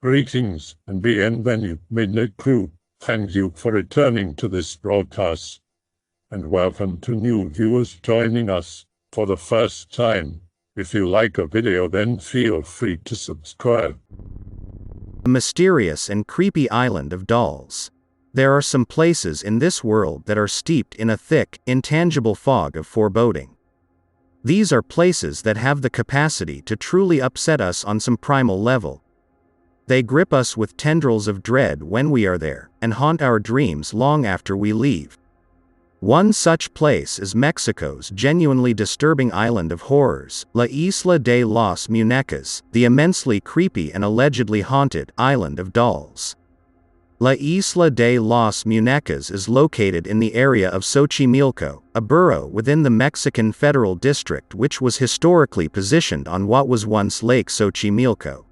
Greetings and bienvenue, Midnight Crew. Thank you for returning to this broadcast. And welcome to new viewers joining us for the first time. If you like a video, then feel free to subscribe. The mysterious and creepy island of dolls. There are some places in this world that are steeped in a thick, intangible fog of foreboding. These are places that have the capacity to truly upset us on some primal level. They grip us with tendrils of dread when we are there, and haunt our dreams long after we leave. One such place is Mexico's genuinely disturbing island of horrors, La Isla de los Muñecas, the immensely creepy and allegedly haunted island of dolls. La Isla de los Muñecas is located in the area of Xochimilco, a borough within the Mexican Federal District which was historically positioned on what was once Lake Xochimilco.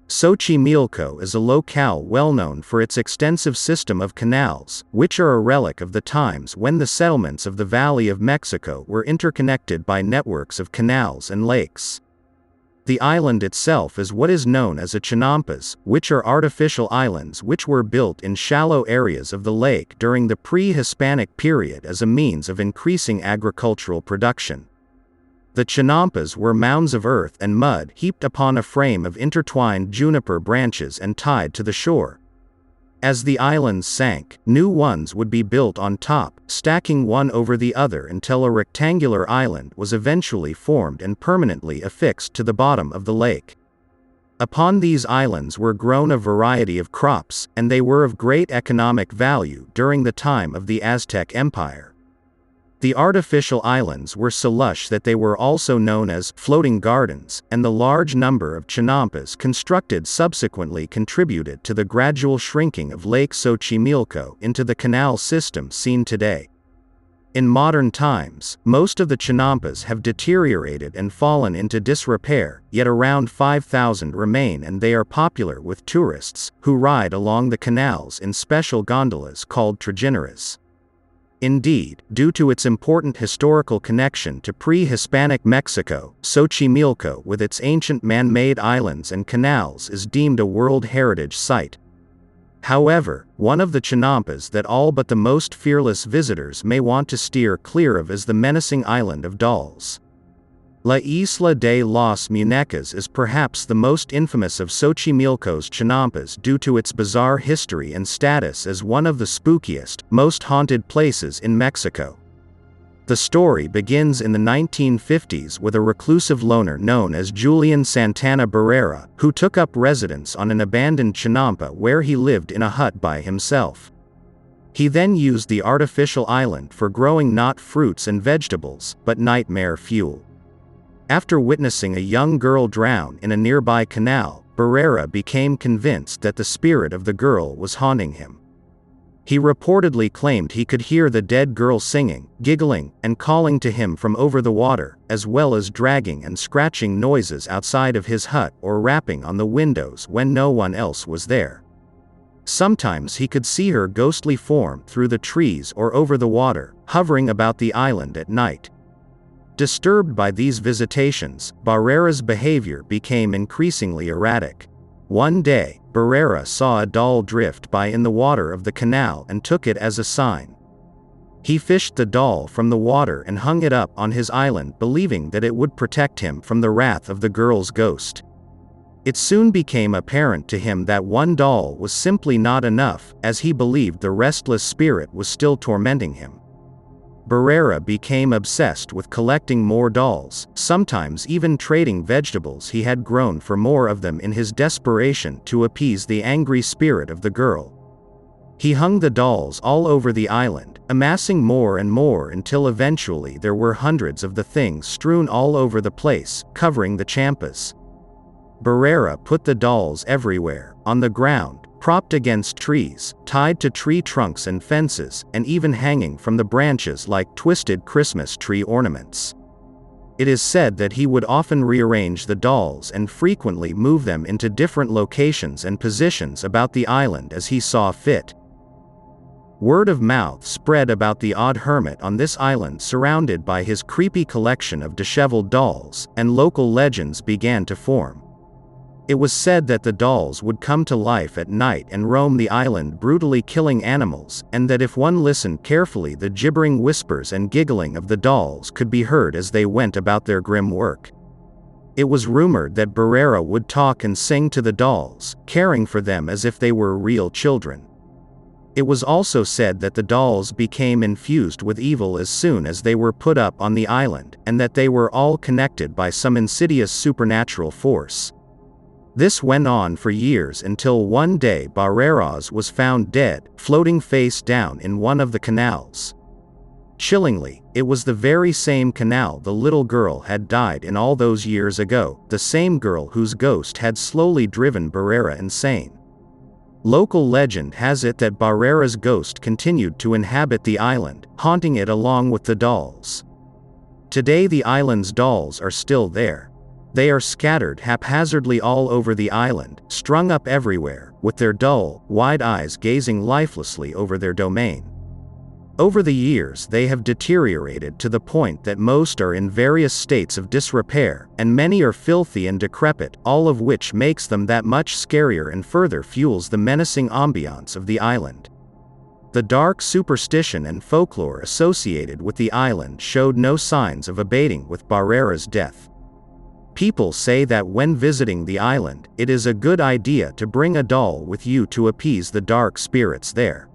Xochimilco is a locale well known for its extensive system of canals, which are a relic of the times when the settlements of the Valley of Mexico were interconnected by networks of canals and lakes. The island itself is what is known as a chinampas, which are artificial islands which were built in shallow areas of the lake during the pre-Hispanic period as a means of increasing agricultural production. The chinampas were mounds of earth and mud heaped upon a frame of intertwined juniper branches and tied to the shore. As the islands sank, new ones would be built on top, stacking one over the other until a rectangular island was eventually formed and permanently affixed to the bottom of the lake. Upon these islands were grown a variety of crops, and they were of great economic value during the time of the Aztec Empire. The artificial islands were so lush that they were also known as floating gardens, and the large number of chinampas constructed subsequently contributed to the gradual shrinking of Lake Xochimilco into the canal system seen today. In modern times, most of the chinampas have deteriorated and fallen into disrepair, yet around 5,000 remain, and they are popular with tourists, who ride along the canals in special gondolas called trajineras. Indeed, due to its important historical connection to pre-Hispanic Mexico, Xochimilco with its ancient man-made islands and canals is deemed a World Heritage Site. However, one of the chinampas that all but the most fearless visitors may want to steer clear of is the menacing island of dolls. La Isla de los Muñecas is perhaps the most infamous of Xochimilco's chinampas due to its bizarre history and status as one of the spookiest, most haunted places in Mexico. The story begins in the 1950s with a reclusive loner known as Julian Santana Barrera, who took up residence on an abandoned chinampa where he lived in a hut by himself. He then used the artificial island for growing not fruits and vegetables, but nightmare fuel. After witnessing a young girl drown in a nearby canal, Barrera became convinced that the spirit of the girl was haunting him. He reportedly claimed he could hear the dead girl singing, giggling, and calling to him from over the water, as well as dragging and scratching noises outside of his hut or rapping on the windows when no one else was there. Sometimes he could see her ghostly form through the trees or over the water, hovering about the island at night. Disturbed by these visitations, Barrera's behavior became increasingly erratic. One day, Barrera saw a doll drift by in the water of the canal and took it as a sign. He fished the doll from the water and hung it up on his island, believing that it would protect him from the wrath of the girl's ghost. It soon became apparent to him that one doll was simply not enough, as he believed the restless spirit was still tormenting him. Barrera became obsessed with collecting more dolls, sometimes even trading vegetables he had grown for more of them in his desperation to appease the angry spirit of the girl. He hung the dolls all over the island, amassing more and more until eventually there were hundreds of the things strewn all over the place, covering the champas. Barrera put the dolls everywhere, on the ground, propped against trees, tied to tree trunks and fences, and even hanging from the branches like twisted Christmas tree ornaments. It is said that he would often rearrange the dolls and frequently move them into different locations and positions about the island as he saw fit. Word of mouth spread about the odd hermit on this island surrounded by his creepy collection of disheveled dolls, and local legends began to form. It was said that the dolls would come to life at night and roam the island brutally killing animals, and that if one listened carefully the gibbering whispers and giggling of the dolls could be heard as they went about their grim work. It was rumored that Barrera would talk and sing to the dolls, caring for them as if they were real children. It was also said that the dolls became infused with evil as soon as they were put up on the island, and that they were all connected by some insidious supernatural force. This went on for years until one day Barreras was found dead, floating face down in one of the canals. Chillingly, it was the very same canal the little girl had died in all those years ago, the same girl whose ghost had slowly driven Barrera insane. Local legend has it that Barrera's ghost continued to inhabit the island, haunting it along with the dolls. Today the island's dolls are still there. They are scattered haphazardly all over the island, strung up everywhere, with their dull, wide eyes gazing lifelessly over their domain. Over the years they have deteriorated to the point that most are in various states of disrepair, and many are filthy and decrepit, all of which makes them that much scarier and further fuels the menacing ambiance of the island. The dark superstition and folklore associated with the island showed no signs of abating with Barrera's death. People say that when visiting the island, it is a good idea to bring a doll with you to appease the dark spirits there.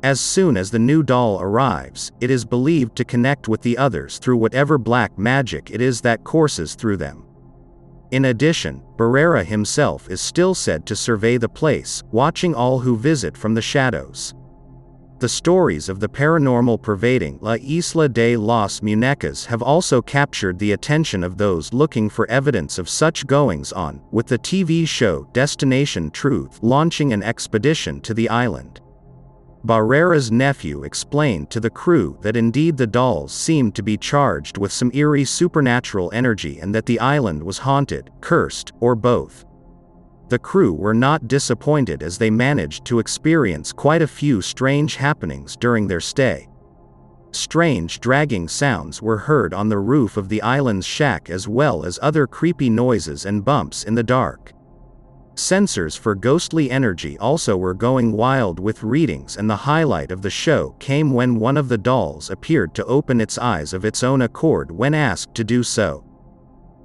As soon as the new doll arrives, it is believed to connect with the others through whatever black magic it is that courses through them. In addition, Barrera himself is still said to survey the place, watching all who visit from the shadows. The stories of the paranormal pervading La Isla de las Muñecas have also captured the attention of those looking for evidence of such goings-on, with the TV show Destination Truth launching an expedition to the island. Barrera's nephew explained to the crew that indeed the dolls seemed to be charged with some eerie supernatural energy and that the island was haunted, cursed, or both. The crew were not disappointed as they managed to experience quite a few strange happenings during their stay. Strange dragging sounds were heard on the roof of the island's shack as well as other creepy noises and bumps in the dark. Sensors for ghostly energy also were going wild with readings, and the highlight of the show came when one of the dolls appeared to open its eyes of its own accord when asked to do so.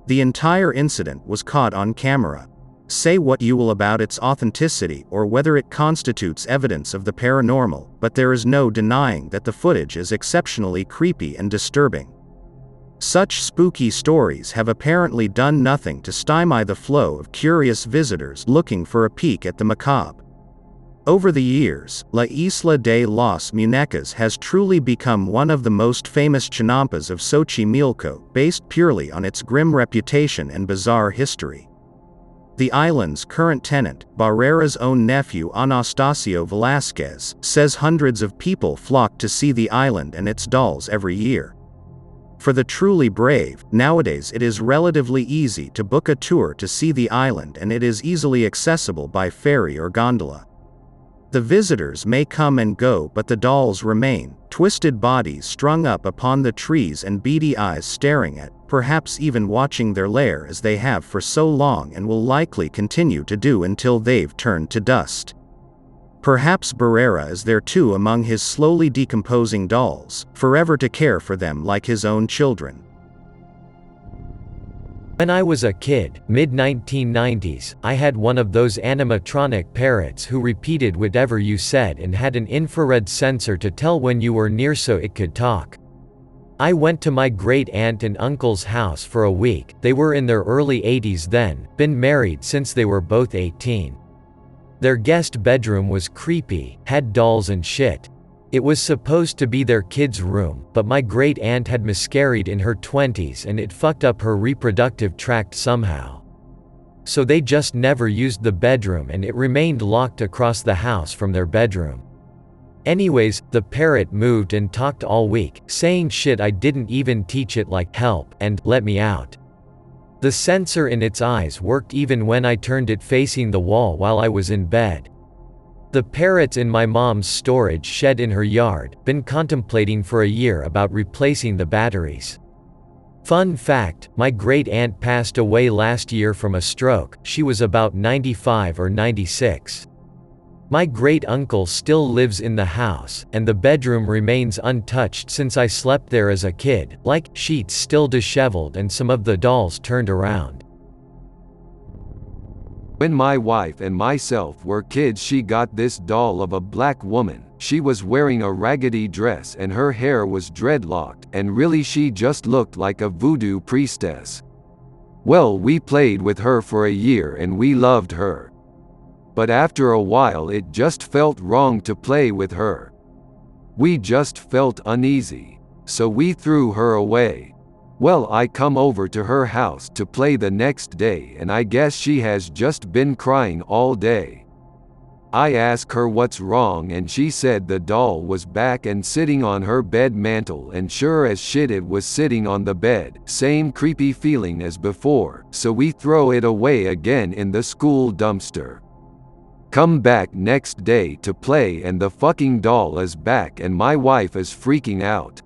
The entire incident was caught on camera. Say what you will about its authenticity or whether it constitutes evidence of the paranormal, but there is no denying that the footage is exceptionally creepy and disturbing. Such spooky stories have apparently done nothing to stymie the flow of curious visitors looking for a peek at the macabre. Over the years, La Isla de las Muñecas has truly become one of the most famous chinampas of Xochimilco, based purely on its grim reputation and bizarre history. The island's current tenant, Barrera's own nephew Anastasio Velasquez, says hundreds of people flock to see the island and its dolls every year. For the truly brave, nowadays it is relatively easy to book a tour to see the island, and it is easily accessible by ferry or gondola. The visitors may come and go, but the dolls remain, twisted bodies strung up upon the trees and beady eyes staring at, perhaps even watching their lair as they have for so long and will likely continue to do until they've turned to dust. Perhaps Barrera is there too among his slowly decomposing dolls, forever to care for them like his own children. When I was a kid, mid-1990s, I had one of those animatronic parrots who repeated whatever you said and had an infrared sensor to tell when you were near so it could talk. I went to my great-aunt and uncle's house for a week. They were in their early 80s then, been married since they were both 18. Their guest bedroom was creepy, had dolls and shit. It was supposed to be their kid's room, but my great-aunt had miscarried in her 20s and it fucked up her reproductive tract somehow. So they just never used the bedroom and it remained locked across the house from their bedroom. Anyways, the parrot moved and talked all week, saying shit I didn't even teach it, like help and let me out. The sensor in its eyes worked even when I turned it facing the wall while I was in bed. The parrot's in my mom's storage shed in her yard, been contemplating for a year about replacing the batteries. Fun fact, my great-aunt passed away last year from a stroke. She was about 95 or 96. My great-uncle still lives in the house, and the bedroom remains untouched since I slept there as a kid, like, sheets still disheveled and some of the dolls turned around. When my wife and myself were kids, she got this doll of a black woman. She was wearing a raggedy dress and her hair was dreadlocked, and really she just looked like a voodoo priestess. Well, we played with her for a year and we loved her. But after a while it just felt wrong to play with her. We just felt uneasy. So we threw her away. Well, I come over to her house to play the next day and I guess she has just been crying all day. I asked her what's wrong and she said the doll was back and sitting on her bed mantle, and sure as shit it was sitting on the bed, same creepy feeling as before, so we throw it away again in the school dumpster. Come back next day to play and the fucking doll is back and my wife is freaking out.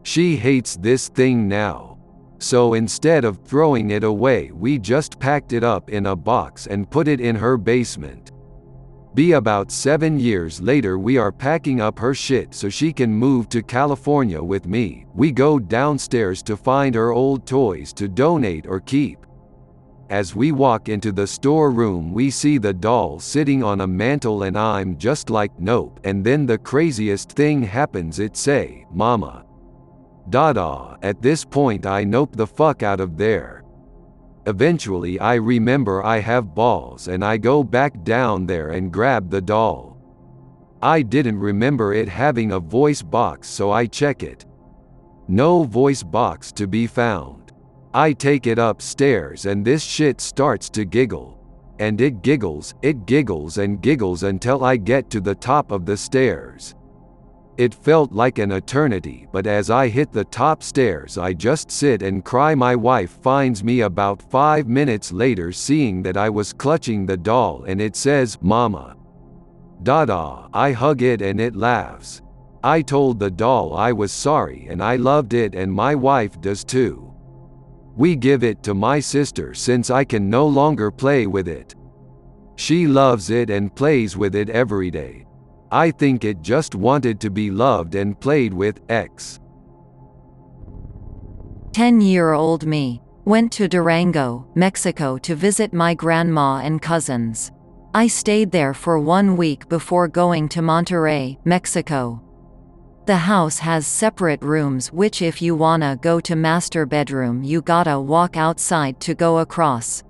She hates this thing now. So instead of throwing it away, we just packed it up in a box and put it in her basement. Be about 7 years later we are packing up her shit so she can move to California with me. We go downstairs to find her old toys to donate or keep. As we walk into the storeroom we see the doll sitting on a mantle and I'm just like, nope. And then the craziest thing happens, it say, "Mama." Dada. At this point I nope the fuck out of there. Eventually I remember I have balls and I go back down there and grab the doll. I didn't remember it having a voice box, so I check it. No voice box to be found. I take it upstairs and this shit starts to giggle. And it giggles and giggles until I get to the top of the stairs. It felt like an eternity, but as I hit the top stairs I just sit and cry. My wife finds me about 5 minutes later seeing that I was clutching the doll and it says, "Mama." Dada. I hug it and it laughs. I told the doll I was sorry and I loved it and my wife does too. We give it to my sister since I can no longer play with it. She loves it and plays with it every day. I think it just wanted to be loved and played with. 10-year-old me went to Durango, Mexico to visit my grandma and cousins. I stayed there for 1 week before going to Monterrey, Mexico. The house has separate rooms, which if you wanna go to master bedroom you gotta walk outside to go across.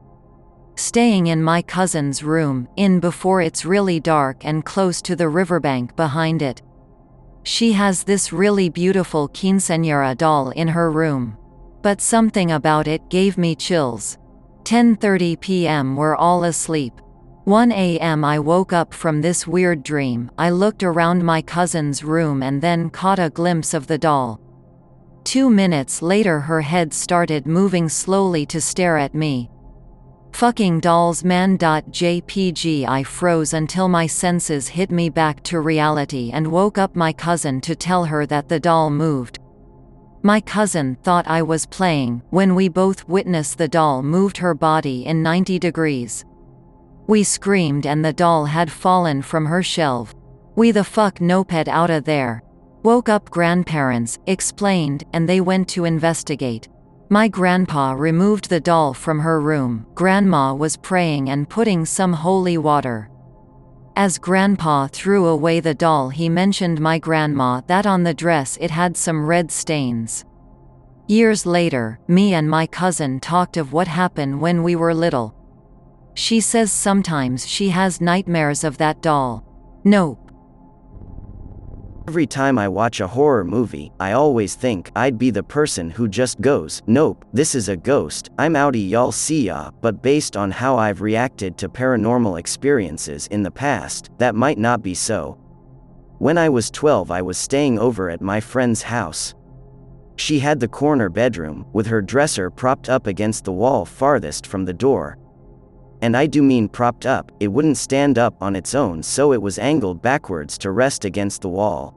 Staying in my cousin's room, in before it's really dark and close to the riverbank behind it. She has this really beautiful quinceañera doll in her room. But something about it gave me chills. 10:30 p.m. we're all asleep. 1 a.m. I woke up from this weird dream. I looked around my cousin's room and then caught a glimpse of the doll. 2 minutes later her head started moving slowly to stare at me. Fucking dolls man. JPG. I froze until my senses hit me back to reality and woke up my cousin to tell her that the doll moved. My cousin thought I was playing, when we both witnessed the doll moved her body in 90 degrees. We screamed and the doll had fallen from her shelf. We the fuck noped outta there. Woke up grandparents, explained, and they went to investigate. My grandpa removed the doll from her room. Grandma was praying and putting some holy water. As grandpa threw away the doll he mentioned my grandma that on the dress it had some red stains. Years later, me and my cousin talked of what happened when we were little. She says sometimes she has nightmares of that doll. Nope. Every time I watch a horror movie, I always think I'd be the person who just goes, "Nope, this is a ghost, I'm outie, y'all see ya," but based on how I've reacted to paranormal experiences in the past, that might not be so. When I was 12 I was staying over at my friend's house. She had the corner bedroom, with her dresser propped up against the wall farthest from the door. And I do mean propped up, it wouldn't stand up on its own, so it was angled backwards to rest against the wall.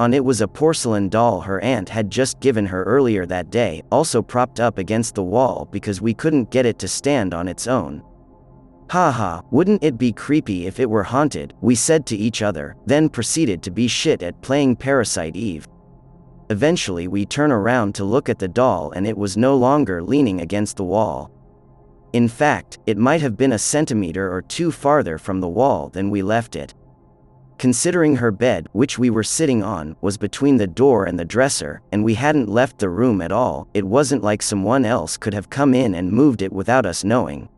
On it was a porcelain doll her aunt had just given her earlier that day, also propped up against the wall because we couldn't get it to stand on its own. Haha, wouldn't it be creepy if it were haunted, we said to each other, then proceeded to be shit at playing Parasite Eve. Eventually we turn around to look at the doll and it was no longer leaning against the wall. In fact, it might have been a centimeter or two farther from the wall than we left it. Considering her bed, which we were sitting on, was between the door and the dresser, and we hadn't left the room at all, it wasn't like someone else could have come in and moved it without us knowing.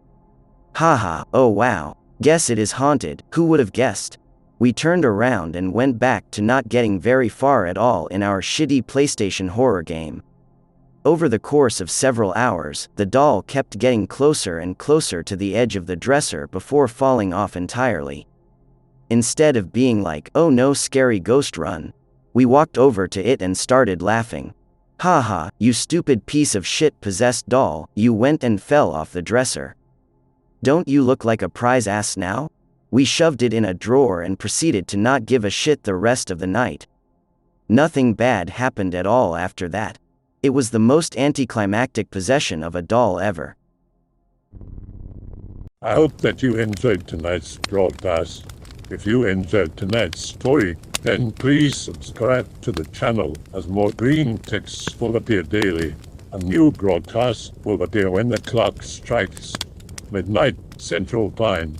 Haha, oh wow. Guess it is haunted, who would have guessed? We turned around and went back to not getting very far at all in our shitty PlayStation horror game. Over the course of several hours, the doll kept getting closer and closer to the edge of the dresser before falling off entirely. Instead of being like, oh no scary ghost run, we walked over to it and started laughing. Haha, you stupid piece of shit possessed doll, you went and fell off the dresser. Don't you look like a prize ass now? We shoved it in a drawer and proceeded to not give a shit the rest of the night. Nothing bad happened at all after that. It was the most anticlimactic possession of a doll ever. I hope that you enjoyed tonight's broadcast. If you enjoyed tonight's story, then please subscribe to the channel as more Greentext will appear daily. A new broadcast will appear when the clock strikes midnight Central Time.